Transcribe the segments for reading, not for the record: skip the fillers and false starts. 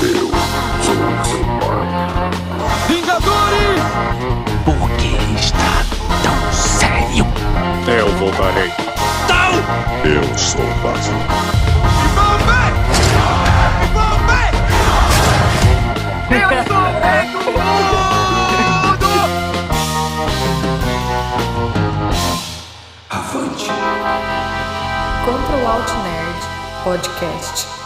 Eu sou seu pai. Vingadores! Por que está tão sério? Eu voltarei. Não! Eu sou o Basil. Eu sou o rei do mundo! Avante. Contra o Alt Nerd Podcast.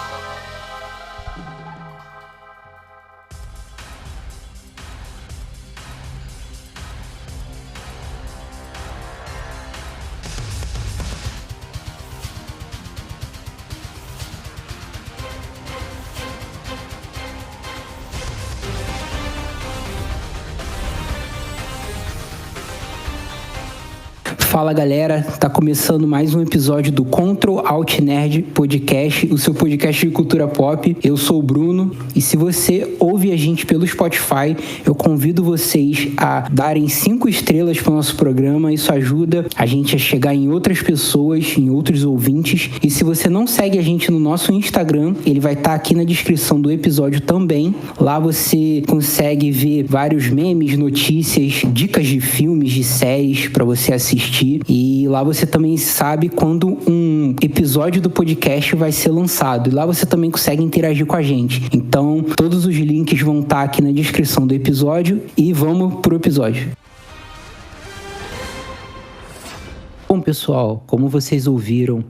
Fala galera, tá começando mais um episódio do Control Alt Nerd Podcast, o seu podcast de cultura pop. Eu sou o Bruno e se você ouve a gente pelo Spotify, eu convido vocês a darem 5 estrelas para o nosso programa. Isso ajuda a gente a chegar em outras pessoas, em outros ouvintes. E se você não segue a gente no nosso Instagram, ele vai estar aqui na descrição do episódio também. Lá você consegue ver vários memes, notícias, dicas de filmes, de séries para você assistir. E lá você também sabe quando um episódio do podcast vai ser lançado. E lá você também consegue interagir com a gente. Então, todos os links vão estar aqui na descrição do episódio. E vamos pro episódio. Bom, pessoal, como vocês ouviram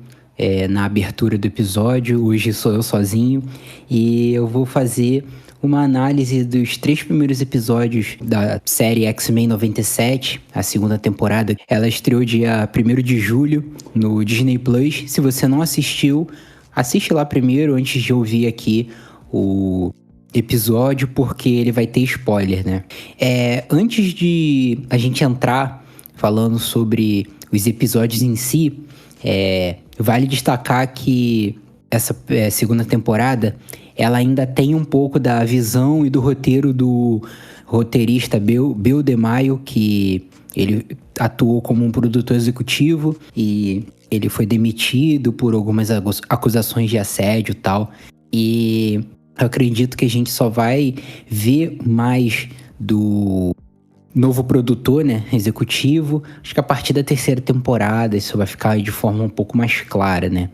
na abertura do episódio, hoje sou eu sozinho. E eu vou fazer uma análise dos 3 primeiros episódios da série X-Men 97, a segunda temporada. Ela estreou dia 1º de julho no Disney Plus. Se você não assistiu, assiste lá primeiro antes de ouvir aqui o episódio, porque ele vai ter spoiler, né? Antes de a gente entrar falando sobre os episódios em si, vale destacar que essa segunda temporada ela ainda tem um pouco da visão e do roteiro do roteirista Bill DeMaio, que ele atuou como um produtor executivo e ele foi demitido por algumas acusações de assédio e tal. E eu acredito que a gente só vai ver mais do novo produtor, né, executivo. Acho que a partir da 3ª temporada isso vai ficar de forma um pouco mais clara, né?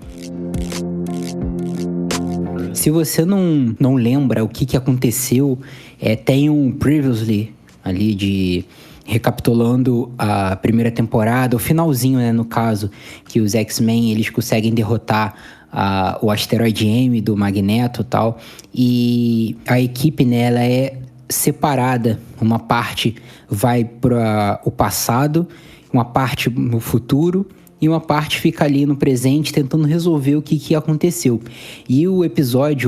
Se você não lembra o que aconteceu, tem um Previously ali recapitulando a primeira temporada, o finalzinho, né, no caso, que os X-Men eles conseguem derrotar o asteroide M do Magneto e tal, e a equipe, né, ela é separada, uma parte vai para o passado, uma parte no futuro, e uma parte fica ali no presente tentando resolver o que aconteceu. E o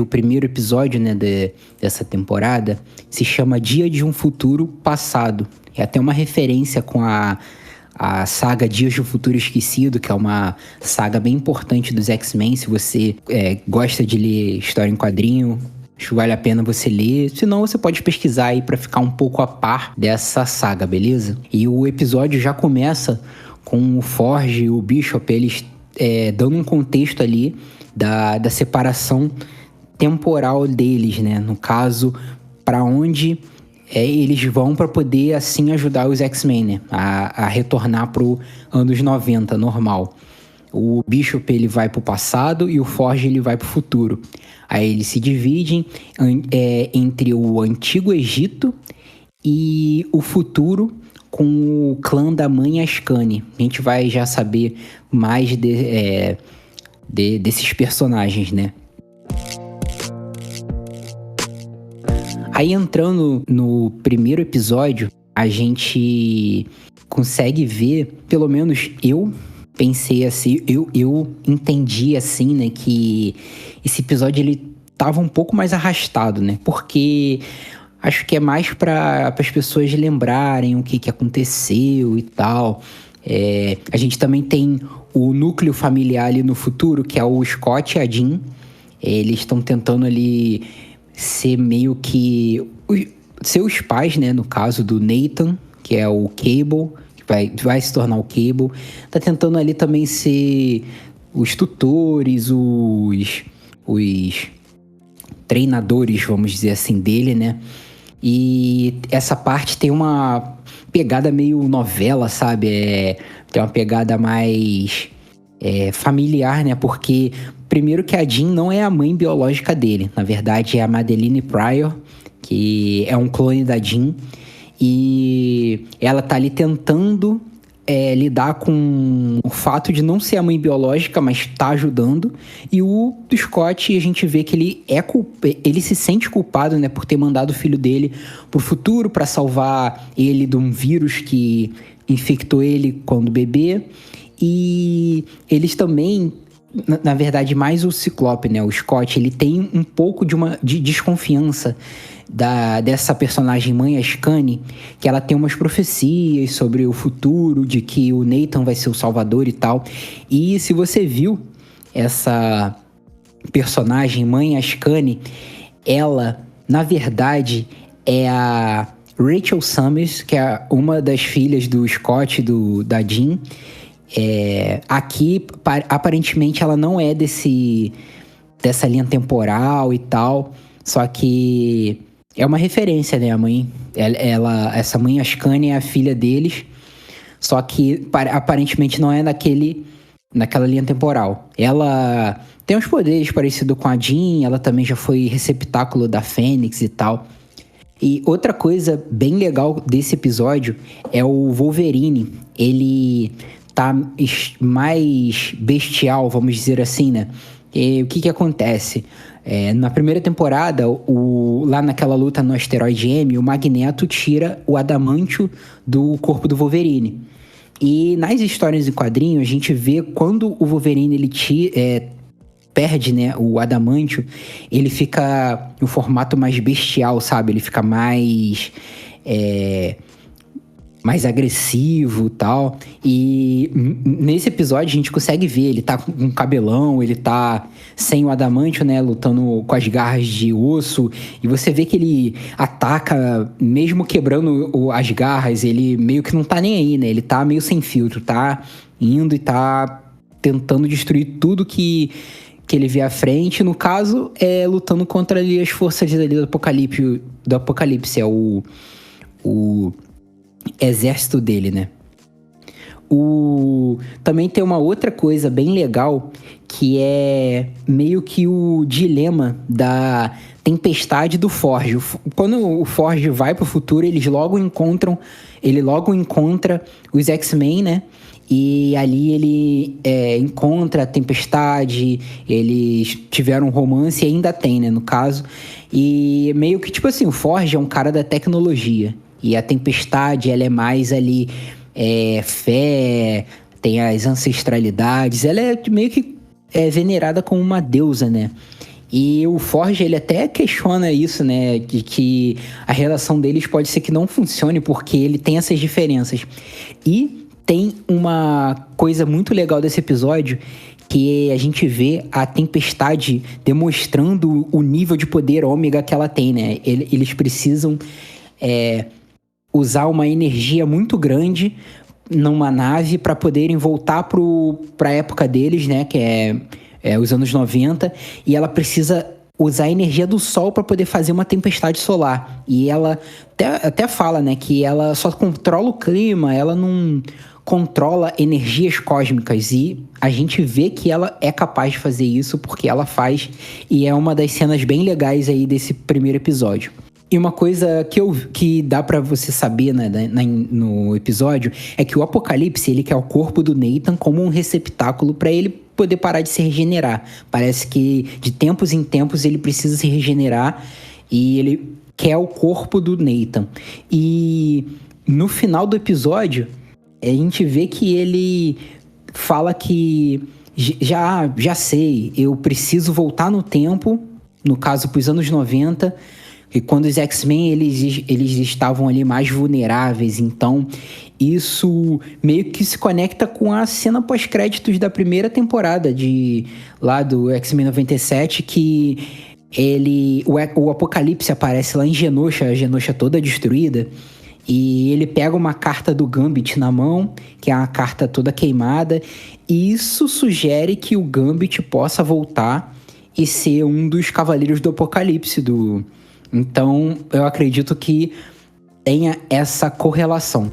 primeiro episódio, né, dessa temporada, se chama Dia de um Futuro Passado. É até uma referência com a saga Dias de um Futuro Esquecido, que é uma saga bem importante dos X-Men. Se você gosta de ler história em quadrinho, acho que vale a pena você ler. Se não, você pode pesquisar aí pra ficar um pouco a par dessa saga, beleza? E o episódio já começa com o Forge e o Bishop, eles dando um contexto ali da separação temporal deles, né? No caso, para onde eles vão para poder, assim, ajudar os X-Men, né? A retornar pro anos 90, normal. O Bishop, ele vai pro passado e o Forge, ele vai pro futuro. Aí eles se dividem entre o Antigo Egito e o futuro, com o clã da mãe Askane. A gente vai já saber mais desses personagens, né? Aí entrando no primeiro episódio, a gente consegue ver, pelo menos eu pensei assim, eu entendi assim, né, que esse episódio ele tava um pouco mais arrastado, né? Porque acho que é mais para as pessoas lembrarem o que aconteceu e tal. A gente também tem o núcleo familiar ali no futuro, que é o Scott e a Jean. Eles estão tentando ali ser meio que seus pais, né? No caso do Nathan, que é o Cable, que vai se tornar o Cable. Tá tentando ali também ser os tutores, os treinadores, vamos dizer assim, dele, né? E essa parte tem uma pegada meio novela, sabe? Tem uma pegada mais familiar, né? Porque, primeiro que a Jean não é a mãe biológica dele. Na verdade, é a Madeline Pryor, que é um clone da Jean. E ela tá ali tentando lidar com o fato de não ser a mãe biológica, mas tá ajudando. E o Scott, a gente vê que ele se sente culpado, né, por ter mandado o filho dele pro futuro para salvar ele de um vírus que infectou ele quando bebê. E eles também, na verdade, mais o Ciclope, né, o Scott, ele tem um pouco de desconfiança dessa personagem mãe, a Scanny, que ela tem umas profecias sobre o futuro, de que o Nathan vai ser o salvador e tal. E se você viu essa personagem mãe, a Scanny, ela, na verdade, é a Rachel Summers, que é uma das filhas do Scott, da Jean. Aqui, aparentemente, ela não é dessa linha temporal e tal, só que é uma referência, né? A mãe, essa mãe, a Scanny, é a filha deles, só que aparentemente não é naquela linha temporal. Ela tem uns poderes parecidos com a Jean, ela também já foi receptáculo da Fênix e tal. E outra coisa bem legal desse episódio é o Wolverine. Ele tá mais bestial, vamos dizer assim, né? E o que acontece? Na primeira temporada, lá naquela luta no asteroide M, o Magneto tira o adamantio do corpo do Wolverine. E nas histórias em quadrinho, a gente vê quando o Wolverine ele perde, né, o adamantio, ele fica em um formato mais bestial, sabe? Ele fica mais agressivo e tal. E nesse episódio a gente consegue ver, ele tá com um cabelão, ele tá sem o adamantio, né, lutando com as garras de osso, e você vê que ele ataca, mesmo quebrando as garras, ele meio que não tá nem aí, né, ele tá meio sem filtro, tá indo e tá tentando destruir tudo que ele vê à frente. No caso, lutando contra ali as forças ali do Apocalipse, o exército dele, né? Também tem uma outra coisa bem legal, que é meio que o dilema da Tempestade do Forge. Quando o Forge vai pro futuro, ele logo encontra os X-Men, né? E ali ele encontra a Tempestade, eles tiveram um romance e ainda tem, né, no caso. E meio que, tipo assim, o Forge é um cara da tecnologia. E a Tempestade, ela é mais ali fé, tem as ancestralidades. Ela é meio que venerada como uma deusa, né? E o Forge, ele até questiona isso, né? De que a relação deles pode ser que não funcione, porque ele tem essas diferenças. E tem uma coisa muito legal desse episódio, que a gente vê a Tempestade demonstrando o nível de poder ômega que ela tem, né? Eles precisam usar uma energia muito grande numa nave para poderem voltar para a época deles, né? Que é os anos 90. E ela precisa usar a energia do Sol para poder fazer uma tempestade solar. E ela até fala, né? Que ela só controla o clima, ela não controla energias cósmicas. E a gente vê que ela é capaz de fazer isso porque ela faz. E é uma das cenas bem legais aí desse primeiro episódio. E uma coisa que dá pra você saber, né, no episódio é que o Apocalipse, ele quer o corpo do Nathan como um receptáculo pra ele poder parar de se regenerar. Parece que de tempos em tempos ele precisa se regenerar e ele quer o corpo do Nathan. E no final do episódio, a gente vê que ele fala que já sei, eu preciso voltar no tempo, no caso pros anos 90, e quando os X-Men, eles estavam ali mais vulneráveis. Então, isso meio que se conecta com a cena pós-créditos da primeira temporada lá do X-Men 97, que o Apocalipse aparece lá em Genosha, a Genosha toda destruída, e ele pega uma carta do Gambit na mão, que é uma carta toda queimada, e isso sugere que o Gambit possa voltar e ser um dos Cavaleiros do Apocalipse. Então, eu acredito que tenha essa correlação.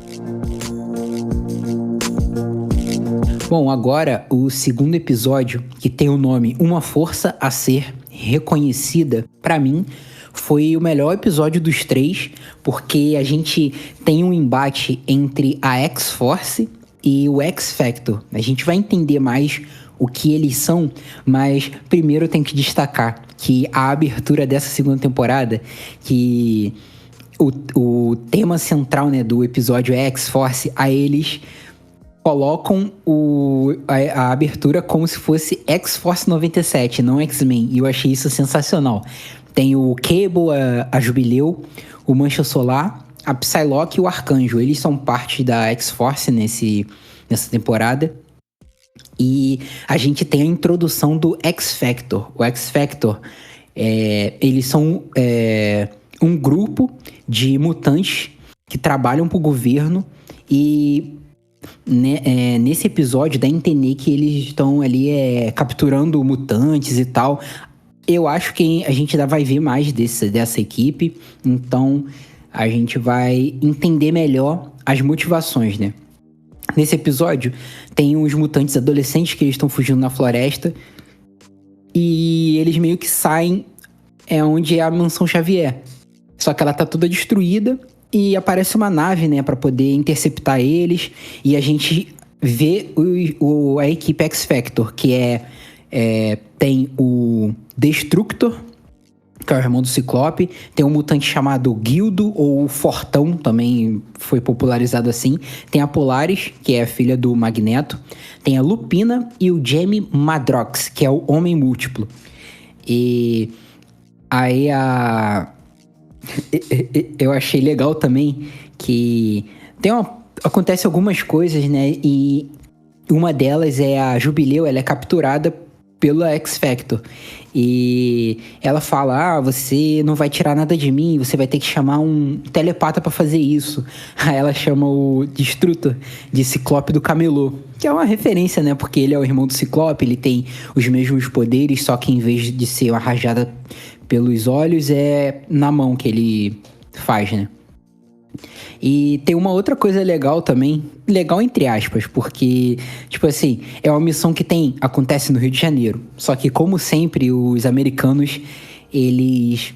Bom, agora o segundo episódio, que tem o nome Uma Força a Ser Reconhecida, pra mim, foi o melhor episódio dos 3, porque a gente tem um embate entre a X-Force e o X-Factor. A gente vai entender mais o que eles são, mas primeiro eu tenho que destacar que a abertura dessa segunda temporada, que o tema central, né, do episódio é X-Force, a eles colocam a abertura como se fosse X-Force 97, não X-Men, e eu achei isso sensacional. Tem o Cable, a Jubileu, o Mancha Solar, a Psylocke e o Arcanjo. Eles são parte da X-Force nessa temporada. E a gente tem a introdução do X-Factor. O X-Factor, eles são um grupo de mutantes que trabalham para o governo e nesse episódio dá a entender que eles estão ali capturando mutantes e tal. Eu acho que a gente ainda vai ver mais dessa equipe, então a gente vai entender melhor as motivações, né? Nesse episódio, tem uns mutantes adolescentes que eles estão fugindo na floresta e eles meio que saem onde é a Mansão Xavier. Só que ela tá toda destruída e aparece uma nave, né, pra poder interceptar eles, e a gente vê a equipe X-Factor, que tem o Destructor, que é o irmão do Ciclope, tem um mutante chamado Guildo, ou Fortão, também foi popularizado assim, tem a Polaris, que é a filha do Magneto, tem a Lupina e o Jamie Madrox, que é o Homem Múltiplo. E aí eu achei legal também que acontece algumas coisas, né, e uma delas é a Jubileu, ela é capturada pelo X-Factor. E ela fala, você não vai tirar nada de mim, você vai ter que chamar um telepata pra fazer isso. Aí ela chama o Destrutor de Ciclope do Camelô, que é uma referência, né, porque ele é o irmão do Ciclope, ele tem os mesmos poderes, só que em vez de ser uma rajada pelos olhos, é na mão que ele faz, né. E tem uma outra coisa legal também, legal entre aspas, porque, tipo assim, é uma missão que acontece no Rio de Janeiro. Só que, como sempre, os americanos, eles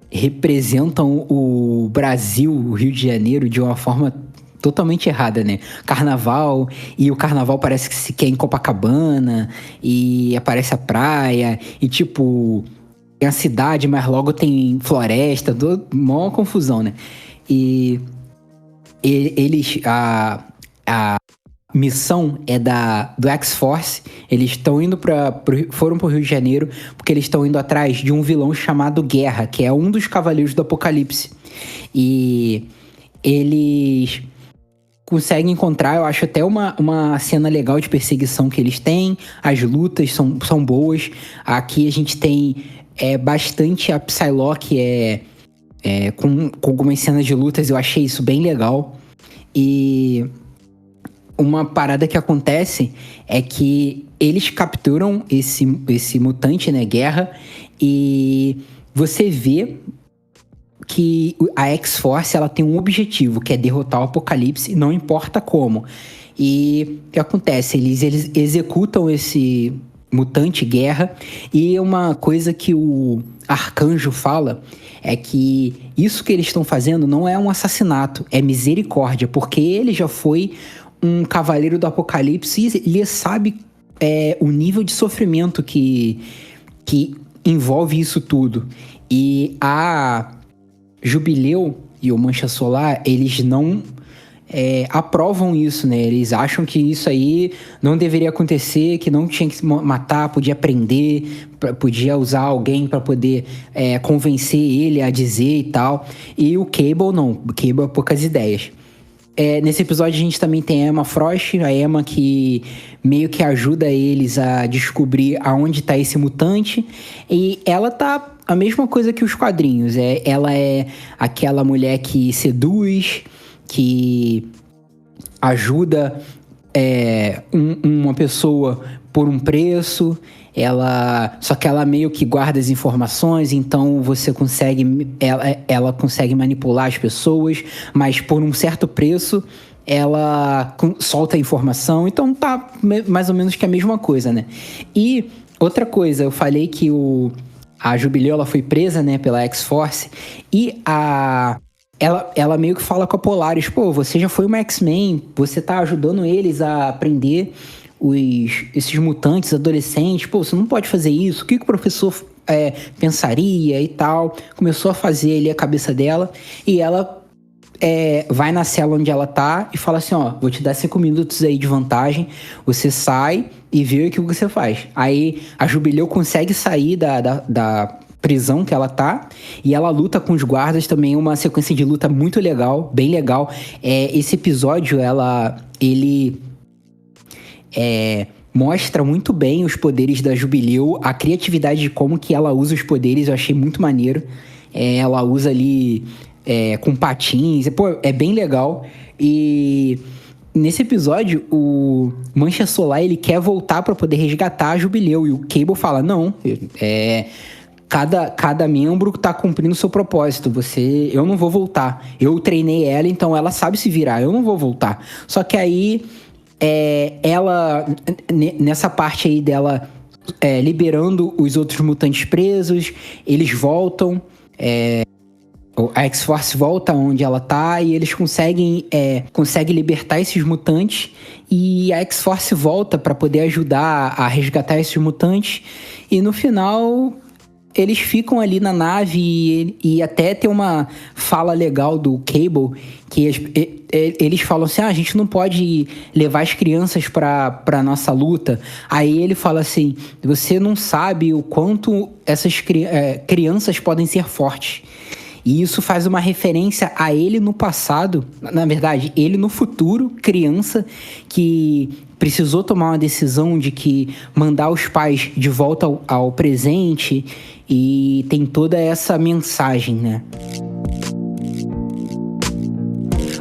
representam o Brasil, o Rio de Janeiro, de uma forma totalmente errada, né? Carnaval, e o carnaval parece que é em Copacabana, e aparece a praia, e tipo, tem a cidade, mas logo tem floresta, mó confusão, né? E eles, a missão é do X-Force, eles estão indo foram pro Rio de Janeiro, porque eles estão indo atrás de um vilão chamado Guerra, que é um dos Cavaleiros do Apocalipse. E eles conseguem encontrar, eu acho até uma cena legal de perseguição que eles têm, as lutas são boas. Aqui a gente tem bastante a Psylocke, com algumas cenas de lutas, eu achei isso bem legal. E uma parada que acontece é que eles capturam esse mutante, né, Guerra, e você vê que a X-Force, ela tem um objetivo, que é derrotar o Apocalipse, não importa como. E o que acontece? Eles executam esse mutante Guerra, e uma coisa que o Arcanjo fala é que isso que eles estão fazendo não é um assassinato, é misericórdia, porque ele já foi um cavaleiro do Apocalipse e ele sabe o nível de sofrimento que envolve isso tudo. E a Jubileu e o Mancha Solar, eles não aprovam isso, né? Eles acham que isso aí não deveria acontecer, que não tinha que se matar, podia prender, podia usar alguém para poder convencer ele a dizer e tal. E o Cable não, o Cable é poucas ideias. Nesse episódio a gente também tem a Emma Frost, a Emma que meio que ajuda eles a descobrir aonde tá esse mutante, e ela tá a mesma coisa que os quadrinhos, ela é aquela mulher que seduz, que ajuda uma pessoa por um preço, Só que ela meio que guarda as informações, então você consegue... Ela consegue manipular as pessoas, mas por um certo preço, ela solta a informação. Então tá mais ou menos que a mesma coisa, né? E outra coisa, eu falei que a Jubileu, ela foi presa, né, pela X-Force, e ela meio que fala com a Polaris, pô, você já foi uma X-Men, você tá ajudando eles a aprender esses mutantes adolescentes, pô, você não pode fazer isso, o que o professor pensaria e tal. Começou a fazer ali a cabeça dela, e ela vai na cela onde ela tá e fala assim, ó, vou te dar 5 minutos aí de vantagem, você sai e vê o que você faz. Aí a Jubileu consegue sair da prisão que ela tá, e ela luta com os guardas também, uma sequência de luta muito legal, bem legal. Esse episódio, ele mostra muito bem os poderes da Jubileu, a criatividade de como que ela usa os poderes, eu achei muito maneiro. Ela usa ali com patins, pô, é bem legal. E nesse episódio, o Mancha Solar, ele quer voltar pra poder resgatar a Jubileu, e o Cable fala, não, cada membro tá cumprindo o seu propósito, eu não vou voltar, eu treinei ela, então ela sabe se virar, eu não vou voltar. Só que aí, ela, nessa parte aí dela liberando os outros mutantes presos, eles voltam, a X-Force volta onde ela tá, e eles conseguem libertar esses mutantes, e a X-Force volta pra poder ajudar a resgatar esses mutantes, e no final eles ficam ali na nave, e até tem uma fala legal do Cable, que eles falam assim, a gente não pode levar as crianças pra nossa luta. Aí ele fala assim, você não sabe o quanto essas crianças podem ser fortes. E isso faz uma referência a ele no passado, na verdade, ele no futuro, criança, que precisou tomar uma decisão de que mandar os pais de volta ao presente, e tem toda essa mensagem, né?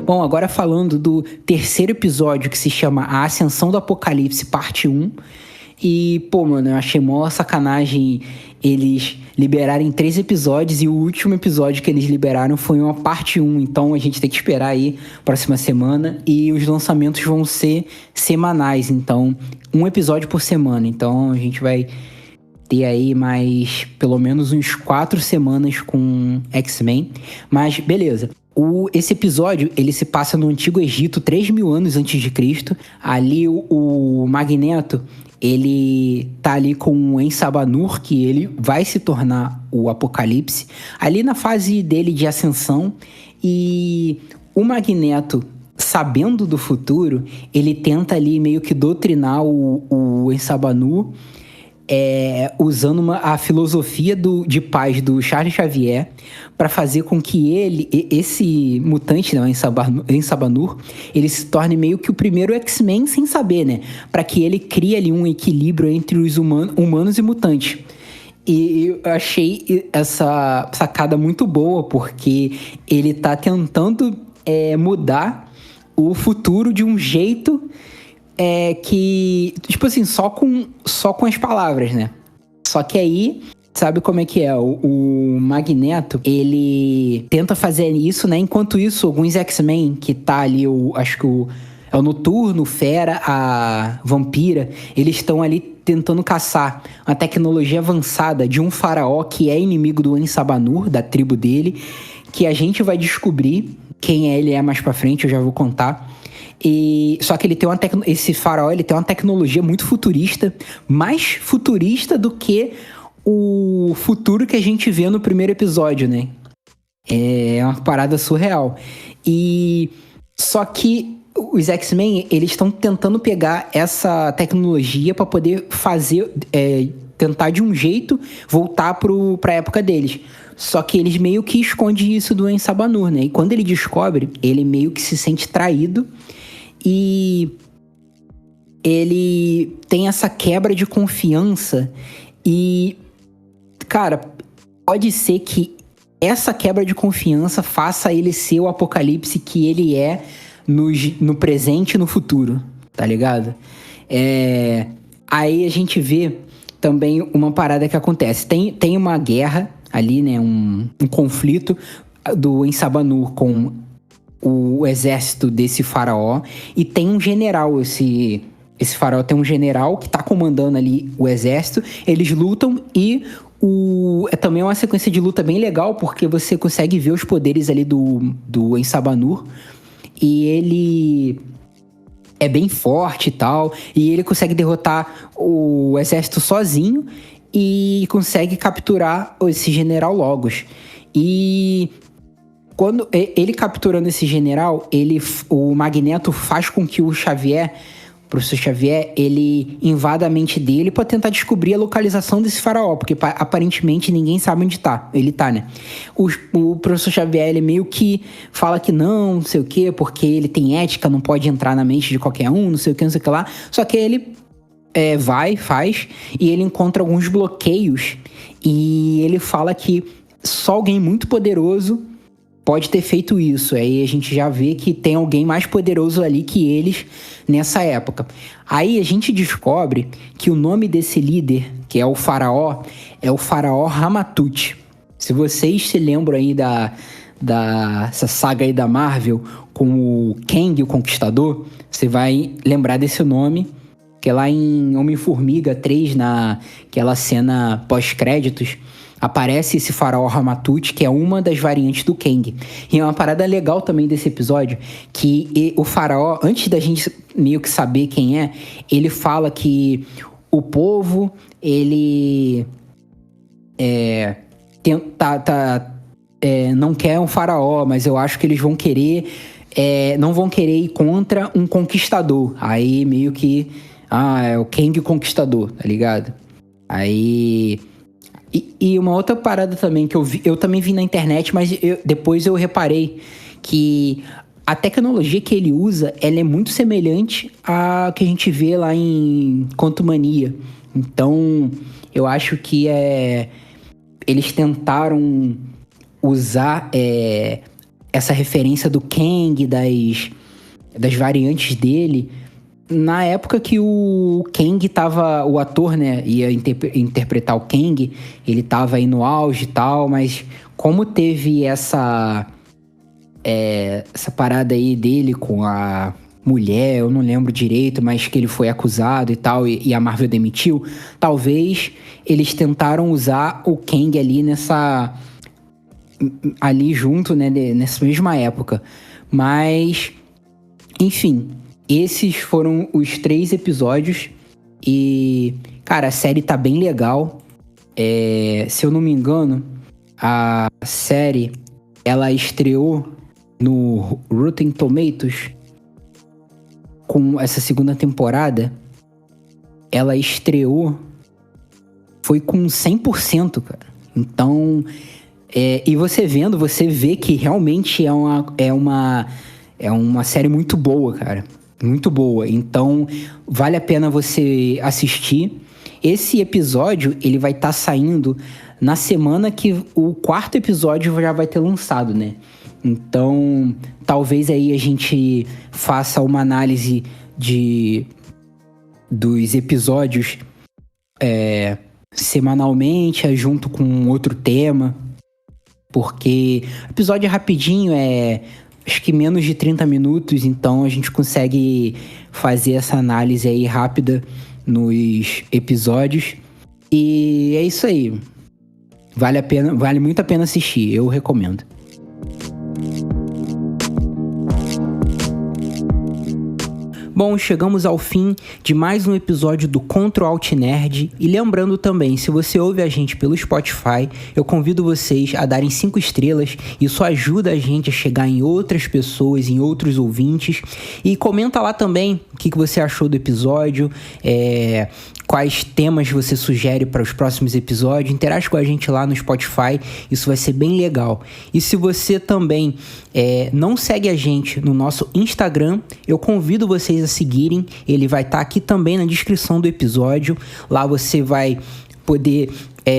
Bom, agora falando do terceiro episódio, que se chama A Ascensão do Apocalipse, parte 1. E, pô, mano, eu achei mó sacanagem eles liberarem 3 episódios, e o último episódio que eles liberaram foi uma parte 1. Então a gente tem que esperar aí próxima semana, e os lançamentos vão ser semanais, então 1 episódio por semana. Então a gente vai ter aí mais pelo menos uns 4 semanas com X-Men. Mas beleza. Esse episódio, ele se passa no Antigo Egito, 3.000 anos antes de Cristo. Ali o Magneto, ele tá ali com o Ensabanur, que ele vai se tornar o Apocalipse, ali na fase dele de ascensão. E o Magneto, sabendo do futuro, ele tenta ali meio que doutrinar o Ensabanur, usando a filosofia de paz do Charles Xavier, para fazer com que esse mutante, né, o Ensabanur, ele se torne meio que o primeiro X-Men sem saber, né? Para que ele crie ali um equilíbrio entre os humanos e mutantes. E eu achei essa sacada muito boa, porque ele tá tentando mudar o futuro de um jeito que, tipo assim, só com as palavras, né? Só que aí, sabe como é que é? O Magneto, ele tenta fazer isso, né? Enquanto isso, alguns X-Men que tá ali, acho que é o Noturno, o Fera, a Vampira, eles estão ali tentando caçar uma tecnologia avançada de um faraó que é inimigo do Ensabanur, da tribo dele, que a gente vai descobrir quem ele é mais pra frente, eu já vou contar. Só que ele tem esse faraó, ele tem uma tecnologia muito futurista, mais futurista do que o futuro que a gente vê no primeiro episódio, né? É uma parada surreal. Só que os X-Men, eles estão tentando pegar essa tecnologia para poder fazer, tentar de um jeito voltar pra época deles. Só que eles meio que escondem isso do Ensabanur, né? E quando ele descobre, ele meio que se sente traído, e ele tem essa quebra de confiança. E, cara, pode ser que essa quebra de confiança faça ele ser o Apocalipse que ele é no presente e no futuro, tá ligado? Aí a gente vê também uma parada que acontece. Tem uma guerra ali, né? Um conflito do Ensabanur com o exército desse faraó. E tem um general, esse faraó tem um general que tá comandando ali o exército. Eles lutam e é também uma sequência de luta bem legal, porque você consegue ver os poderes ali do Ensabanur. E ele é bem forte e tal. E ele consegue derrotar o exército sozinho e consegue capturar esse general Logos. E quando ele capturando esse general, o Magneto faz com que o professor Xavier, ele invada a mente dele pra tentar descobrir a localização desse faraó, porque aparentemente ninguém sabe onde ele tá, né? O professor Xavier, ele meio que fala que não sei o quê, porque ele tem ética, não pode entrar na mente de qualquer um, não sei o que lá. Só que ele faz, e ele encontra alguns bloqueios, e ele fala que só alguém muito poderoso pode ter feito isso. Aí a gente já vê que tem alguém mais poderoso ali que eles nessa época. Aí a gente descobre que o nome desse líder, que é o faraó Ramatut. Se vocês se lembram aí dessa saga aí da Marvel com o Kang, o Conquistador, você vai lembrar desse nome, que é lá em Homem-Formiga 3, naquela cena pós-créditos, aparece esse faraó Ramatut, que é uma das variantes do Kang. E é uma parada legal também desse episódio, que o faraó, antes da gente meio que saber quem é, ele fala que o povo, ele não quer um faraó, mas eu acho que eles vão querer, não vão querer ir contra um conquistador. Aí meio que, é o Kang Conquistador, tá ligado? Aí... E uma outra parada também que eu também vi na internet, mas depois eu reparei que a tecnologia que ele usa, ela é muito semelhante à que a gente vê lá em Quantumania. Então, eu acho que eles tentaram usar essa referência do Kang, das variantes dele, na época que o Kang tava... O ator, né, ia interpretar o Kang, ele tava aí no auge e tal, mas como teve essa parada aí dele com a mulher, eu não lembro direito, mas que ele foi acusado e tal, e a Marvel demitiu, talvez eles tentaram usar o Kang ali junto, né, nessa mesma época. Mas, enfim... Esses foram os 3 episódios e, cara, a série tá bem legal. Se eu não me engano, a série, ela estreou no Rotten Tomatoes com essa segunda temporada. Ela estreou, foi com 100%, cara. Então, e você vê que realmente é uma série muito boa, cara. Muito boa, então vale a pena você assistir. Esse episódio, ele vai estar saindo na semana que o 4º episódio já vai ter lançado, né? Então, talvez aí a gente faça uma análise dos episódios semanalmente, junto com outro tema, porque o episódio é rapidinho, acho que menos de 30 minutos, então a gente consegue fazer essa análise aí rápida nos episódios. E é isso aí. Vale muito a pena assistir, eu recomendo. Bom, chegamos ao fim de mais um episódio do Ctrl Alt Nerd. E lembrando também, se você ouve a gente pelo Spotify, eu convido vocês a darem 5 estrelas. Isso ajuda a gente a chegar em outras pessoas, em outros ouvintes. E comenta lá também o que você achou do episódio, quais temas você sugere para os próximos episódios. Interage com a gente lá no Spotify, isso vai ser bem legal. E se você também não segue a gente no nosso Instagram, eu convido vocês a seguirem. Ele vai estar aqui também na descrição do episódio. Lá você vai poder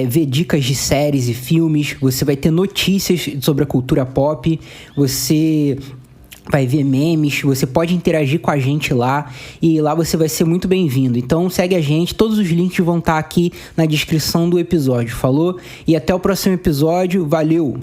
ver dicas de séries e filmes, você vai ter notícias sobre a cultura pop, você vai ver memes, você pode interagir com a gente lá e lá você vai ser muito bem-vindo. Então segue a gente, todos os links vão estar aqui na descrição do episódio, falou? E até o próximo episódio, valeu!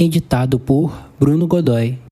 Editado por Bruno Godoy.